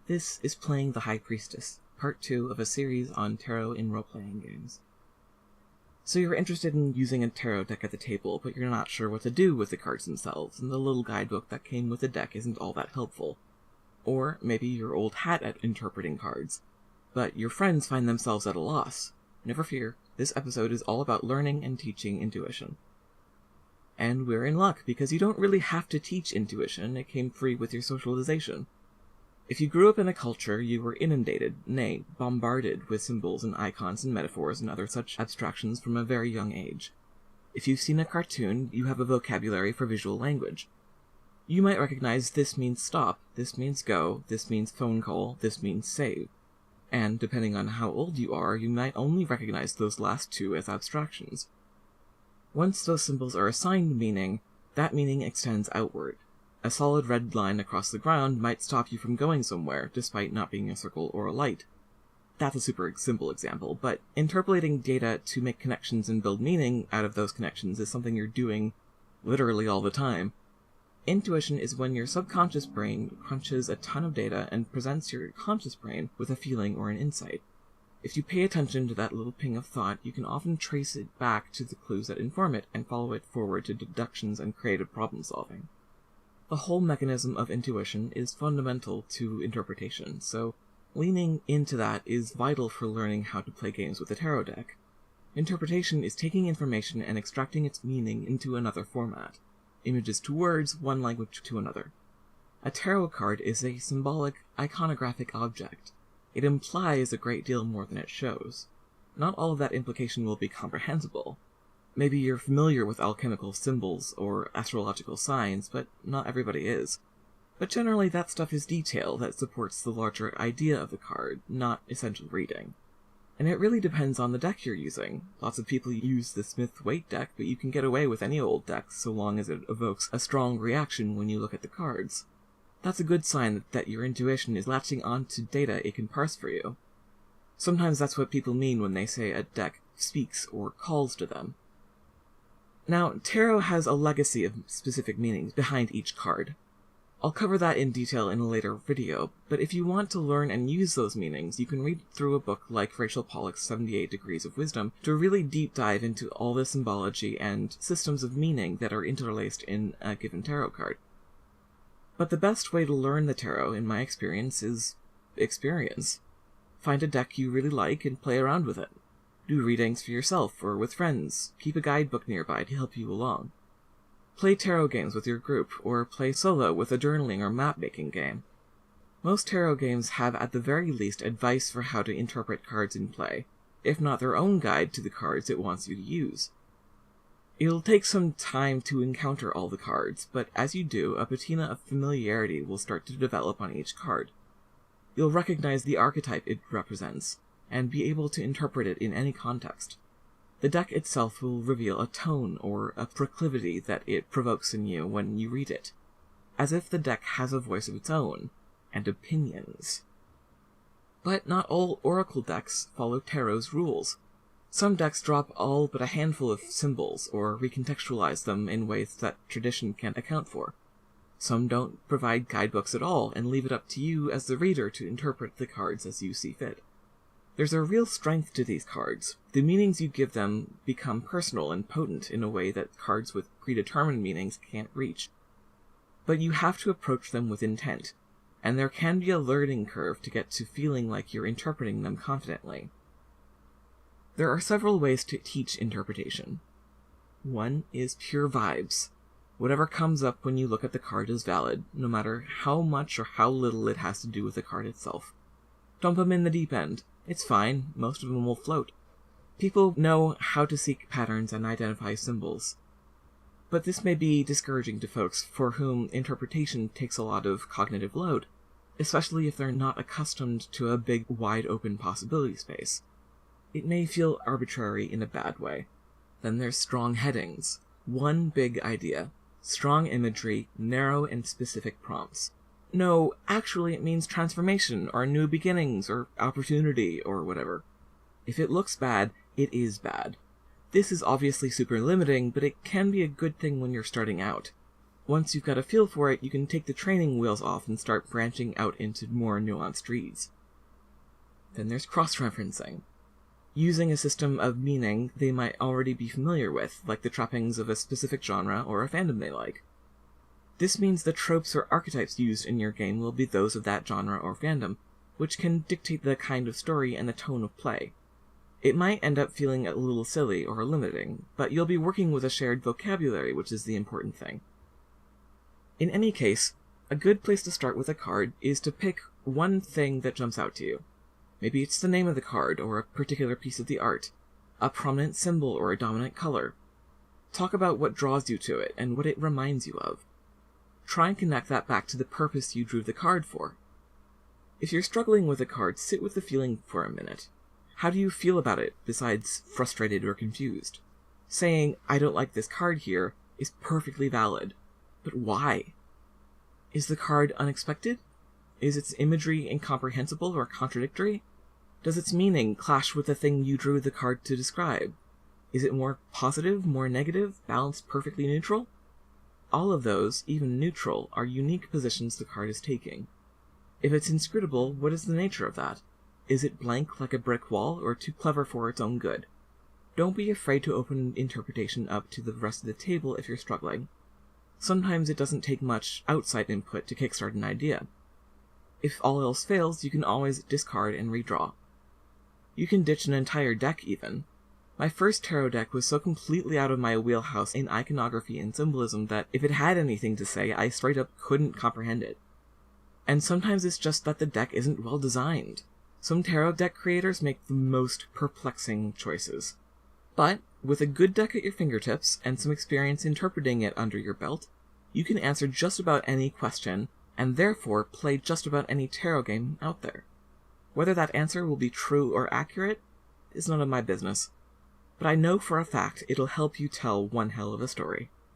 This is Playing the High Priestess, part 2 of a series on tarot in role-playing games. So you're interested in using a tarot deck at the table, but you're not sure what to do with the cards themselves, and the little guidebook that came with the deck isn't all that helpful. Or maybe you're old hat at interpreting cards, but your friends find themselves at a loss. Never fear, this episode is all about learning and teaching intuition. And we're in luck, because you don't really have to teach intuition, it came free with your socialization. If you grew up in a culture, you were inundated, nay, bombarded with symbols and icons and metaphors and other such abstractions from a very young age. If you've seen a cartoon, you have a vocabulary for visual language. You might recognize this means stop, this means go, this means phone call, this means save. And, depending on how old you are, you might only recognize those last two as abstractions. Once those symbols are assigned meaning, that meaning extends outward. A solid red line across the ground might stop you from going somewhere, despite not being a circle or a light. That's a super simple example, but interpolating data to make connections and build meaning out of those connections is something you're doing literally all the time. Intuition is when your subconscious brain crunches a ton of data and presents your conscious brain with a feeling or an insight. If you pay attention to that little ping of thought, you can often trace it back to the clues that inform it and follow it forward to deductions and creative problem solving. The whole mechanism of intuition is fundamental to interpretation, so leaning into that is vital for learning how to play games with a tarot deck. Interpretation is taking information and extracting its meaning into another format. Images to words, one language to another. A tarot card is a symbolic, iconographic object. It implies a great deal more than it shows. Not all of that implication will be comprehensible. Maybe you're familiar with alchemical symbols or astrological signs, but not everybody is. But generally that stuff is detail that supports the larger idea of the card, not essential reading. And it really depends on the deck you're using. Lots of people use the Smith-Waite deck, but you can get away with any old deck so long as it evokes a strong reaction when you look at the cards. That's a good sign that your intuition is latching onto data it can parse for you. Sometimes that's what people mean when they say a deck speaks or calls to them. Now, tarot has a legacy of specific meanings behind each card. I'll cover that in detail in a later video, but if you want to learn and use those meanings, you can read through a book like Rachel Pollack's 78 Degrees of Wisdom to really deep dive into all the symbology and systems of meaning that are interlaced in a given tarot card. But the best way to learn the tarot, in my experience, is experience. Find a deck you really like and play around with it. Do readings for yourself or with friends. Keep a guidebook nearby to help you along. Play tarot games with your group, or play solo with a journaling or map-making game. Most tarot games have at the very least advice for how to interpret cards in play, if not their own guide to the cards it wants you to use. It'll take some time to encounter all the cards, but as you do, a patina of familiarity will start to develop on each card. You'll recognize the archetype it represents, and be able to interpret it in any context. The deck itself will reveal a tone or a proclivity that it provokes in you when you read it, as if the deck has a voice of its own, and opinions. But not all oracle decks follow tarot's rules. Some decks drop all but a handful of symbols, or recontextualize them in ways that tradition can't account for. Some don't provide guidebooks at all, and leave it up to you as the reader to interpret the cards as you see fit. There's a real strength to these cards. The meanings you give them become personal and potent in a way that cards with predetermined meanings can't reach. But you have to approach them with intent, and there can be a learning curve to get to feeling like you're interpreting them confidently. There are several ways to teach interpretation. One is pure vibes. Whatever comes up when you look at the card is valid, no matter how much or how little it has to do with the card itself. Dump them in the deep end. It's fine, most of them will float. People know how to seek patterns and identify symbols. But this may be discouraging to folks for whom interpretation takes a lot of cognitive load, especially if they're not accustomed to a big, wide-open possibility space. It may feel arbitrary in a bad way. Then there's strong headings. One big idea. Strong imagery, narrow and specific prompts. No, actually it means transformation, or new beginnings, or opportunity, or whatever. If it looks bad, it is bad. This is obviously super limiting, but it can be a good thing when you're starting out. Once you've got a feel for it, you can take the training wheels off and start branching out into more nuanced reads. Then there's cross-referencing. Using a system of meaning they might already be familiar with, like the trappings of a specific genre or a fandom they like. This means the tropes or archetypes used in your game will be those of that genre or fandom, which can dictate the kind of story and the tone of play. It might end up feeling a little silly or limiting, but you'll be working with a shared vocabulary, which is the important thing. In any case, a good place to start with a card is to pick one thing that jumps out to you. Maybe it's the name of the card, or a particular piece of the art, a prominent symbol or a dominant color. Talk about what draws you to it, and what it reminds you of. Try and connect that back to the purpose you drew the card for. If you're struggling with a card, sit with the feeling for a minute. How do you feel about it, besides frustrated or confused? Saying, "I don't like this card here," is perfectly valid. But why? Is the card unexpected? Is its imagery incomprehensible or contradictory? Does its meaning clash with the thing you drew the card to describe? Is it more positive, more negative, balanced perfectly neutral? All of those, even neutral, are unique positions the card is taking. If it's inscrutable, what is the nature of that? Is it blank like a brick wall, or too clever for its own good? Don't be afraid to open interpretation up to the rest of the table if you're struggling. Sometimes it doesn't take much outside input to kickstart an idea. If all else fails, you can always discard and redraw. You can ditch an entire deck even. My first tarot deck was so completely out of my wheelhouse in iconography and symbolism that if it had anything to say, I straight up couldn't comprehend it. And sometimes it's just that the deck isn't well designed. Some tarot deck creators make the most perplexing choices. But with a good deck at your fingertips and some experience interpreting it under your belt, you can answer just about any question, and therefore play just about any tarot game out there. Whether that answer will be true or accurate is none of my business, but I know for a fact it'll help you tell one hell of a story.